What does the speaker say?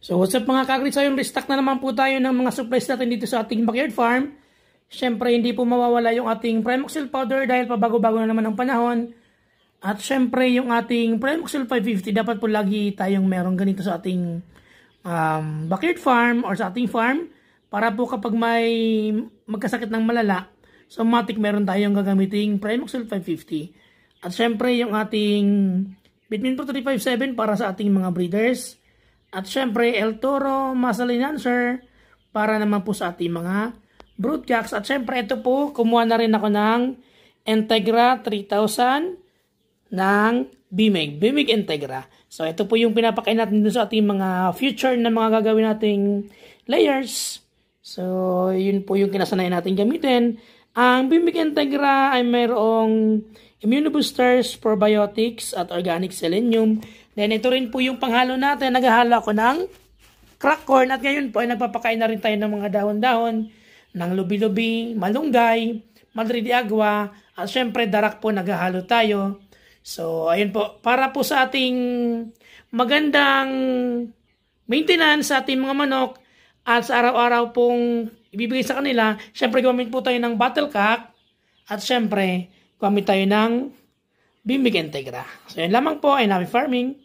So what's up mga kagrit, so yung restock na naman po tayo ng mga supplies natin dito sa ating backyard farm. Syempre hindi po mawawala yung ating Primoxil powder dahil pabago-bago na naman ang panahon. At syempre yung ating Primoxil 550, dapat po lagi tayong meron ganito sa ating backyard farm or sa ating farm. Para po kapag may magkasakit ng malala, so matik meron tayong gagamiting Primoxil 550. At syempre yung ating Vitamin Pro 357 para sa ating mga breeders. At syempre, El Toro Muscle Enhancer para naman po sa ating mga broodcocks. At syempre, ito po, kumuha na rin ako ng Integra 3000 ng Bimig Integra. So, ito po yung pinapakain natin dun sa ating mga future na mga gagawin nating layers. So, yun po yung kinasanayan natin gamitin. Ang Bimig Integra ay mayroong immunoboosters, probiotics, at organic selenium. Then, ito rin po yung panghalo natin. Naghahalo ako ng crack corn. At ngayon po, ay nagpapakain na rin tayo ng mga dahon-dahon, ng lubi-lubi, malunggay, madre de agua, at syempre, darak po naghahalo tayo. So, ayun po. Para po sa ating magandang maintenance sa ating mga manok, at sa araw-araw pong ibibigay sa kanila, syempre, gumamit po tayo ng Battlecock, at syempre, gumamit tayo ng Bimig Integra. So, yun lamang po, ay Navi Farming.